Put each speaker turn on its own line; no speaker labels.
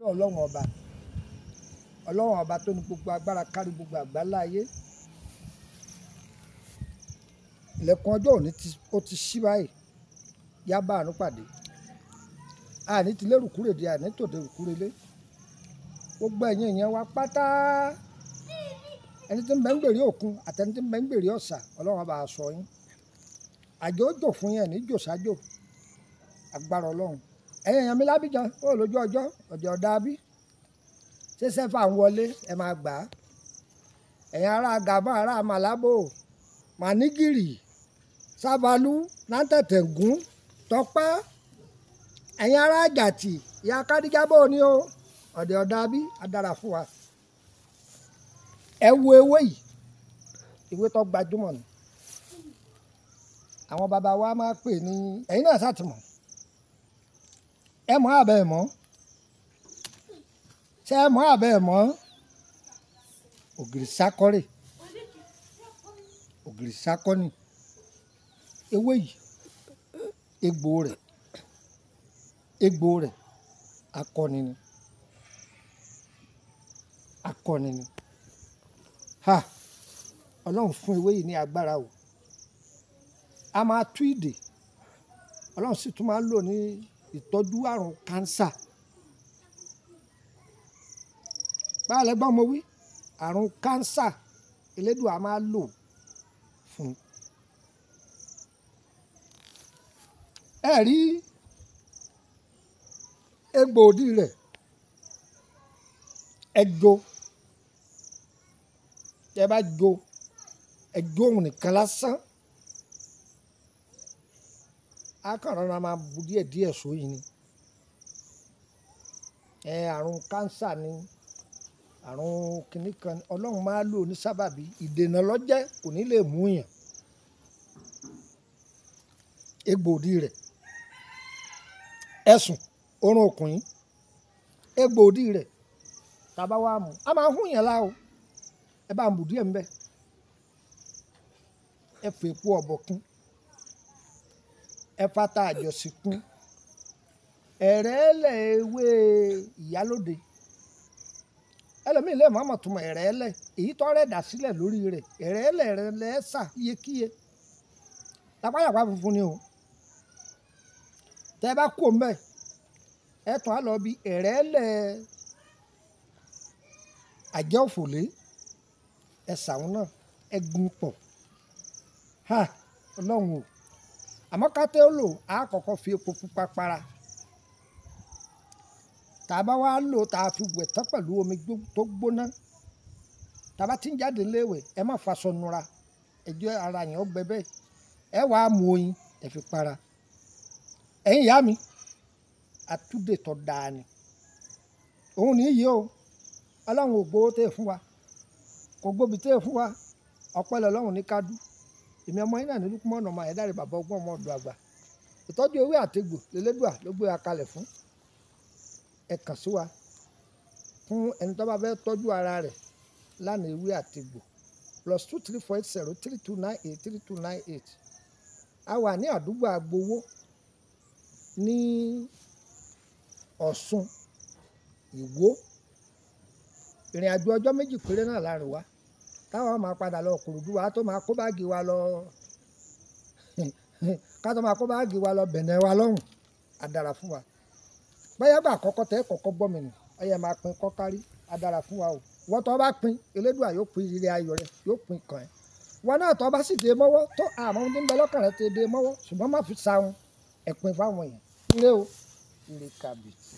ọlọ́run ọba tó ní gbogbo agbára kárí gbogbo àgbáńlá ayé. Ilẹ̀kùn ọjọ́ òní ó ti ṣí báyìí, yá bá àánú pàdé. Àní ti lérù kúrèdè, àní tòde kúrelé. Gbogbo ẹ̀yin èèyàn wa pátá, ẹni tí ń bẹ ń gbèrè òkun àtẹni tí ń bẹ ń gbèrè ọ̀sà, ọlọ́run ọba á ṣọ́ yín. Àjò ó jò fún yín, ní jò sájò, agbára ọlọ́run. Ẹ̀yin èèyàn mi lábíjan, ó lójú ọjọ́ ọ̀dà bí. Ṣé sẹ́fà ń wọlé, ẹ máa gbà á. Ẹ̀yin ará Gàbọ́n, ará Màlábò, Mànígìrì, Sábàlú, Nántẹ̀tẹ̀gún, Tọ́pẹ́, ẹ̀yin ará Àjàtì, ìyá Kádíjábò ní o, ọ̀dà bí, á dára fún wa. Ẹ wo ewé yìí, ewé tó gbajúmọ̀ ni. Àwọn bàbá wa máa pè ní, ẹ̀yin náà sàtìmọ̀. Ẹ mọ̀ àbẹ́ ẹ̀ mọ́. Ṣé ẹ mọ̀ àbẹ́ ẹ̀ mọ́? Ògìrì sákọ́rè. Ògìrì sákọ́nì. Ewé yìí, egbò rẹ̀ akọni ni. Akọni ni. Ha! Ọlọ́run fún ewé yìí ní agbára o. A máa tú ìdè. Ọlọ́run sì tún máa ń lò ní ìtọ́jú àrùn kánsà. Báwo lẹ gbọ́ mo wí? Àrùn kánsà Elédùà máa lò fún. Ẹ rí egbò òdì rẹ̀, ẹ jó. Tẹ bá jó, ẹ jó òun nìkan lásán. A kàn rọra máa bu díẹ̀ sóyin ni. Àrùn kánsà ni, àrùn kìíní kan, ọlọ́run máa lò ní sábàbí. Ìdènà lọ́jẹ́, kò ní lè mú yàn. Egbò òdì rẹ̀, ẹ̀sùn orun òkùn yín, egbò òdì rẹ̀, tàbá wá mú, a máa hún yàn lá o. Ẹ bá ń bù díẹ̀ ń bẹ. Ẹ fẹ́ epo ọ̀bọ̀ kún. Ẹ fata àjọsí kún. Ẹ̀rẹ́lẹ̀ ewé ìyálóde. Ẹlòmíì lè má mọ̀ túmọ̀ ẹ̀rẹ́lẹ̀. Èyí tó rẹ̀ dà sílẹ̀ lórí rẹ̀. Ẹ̀rẹ́lẹ̀ rẹ̀ lẹ́sà iyekíye. Tapáyàpá funfun ni o. Tẹ bá kó mbẹ, ẹ tún á lọ bí ẹ̀rẹ́lẹ̀ àjẹ́ òfòlé. Ẹ sàwọn náà, ẹ gun pọ̀. Ha! Ọlọ́run o. Àmọ́ ká tẹ́ ó lò, á kọ́kọ́ fi epo pupa para. Tàbá wá lò, tá a fi wẹ̀ tán pẹ̀lú omi tó gbóná. Tàbá tí ń jáde léwẹ̀, ẹ má faṣọ nura. Ẹ jẹ́ ara yẹn ó gbẹ bẹ́ẹ̀. Ẹ wá mú oyin, ẹ fi para. Ẹ̀yin ìyá mi, àtúndè tó dáa ni. Òun ní yìí o. Ọlọ́run ò gbowó tẹ́ fún wa. Kò gbóbi tẹ́ fún wa. Ọpẹ́ lọ́lọ́run ní ká dú. Èmi ọmọ yín náà ní Lúkúmọ́nù ọmọ Ayédáre bàbá ọgbọ́n ọmọ ọ̀dọ̀ àgbà. Ìtọ́jú ewé àtegbò l'Elédùà ló gbé wa kalẹ̀ fún. Ẹ kàn sí wa fún ẹni tó bá fẹ́ tọ́jú ara rẹ̀ lánàá ewé àtegbò. +23480 3298 3298. A wà ní àdúgbò Agbowó ní Ọ̀ṣun, Ìwó. Ìrìn àjò ọjọ́ méjì péré náà láàrin wa. Táwọn máa padà lọ Ìkòròdú wa tó máa kó báàgì wa lọ ká tó máa kó báàgì wa lọ Bẹ̀nẹ̀ wa lọ́hùn. A dára fún wa. Bóyá gbà àkọ́kọ́ tẹ́ kọ́kọ́ gbọ́ mi nù. Ọyẹ máa pín kọ́kárí. A dára fún wa o. Wọ́n tó bá pín, Elédùà yóò pín ire ayọ̀ rẹ̀, yóò pín kàn ẹ́. Wọ́n náà tó bá sì dé mọ́wọ́ tó àmọ́ ohun tí ń bẹ lọ́kàn rẹ̀ ti dé mọ́wọ́. Ṣùgbọ́n má fi sa wọn. Ẹ pín fáwọn èèyàn. Ire o. Ire kàbìtì.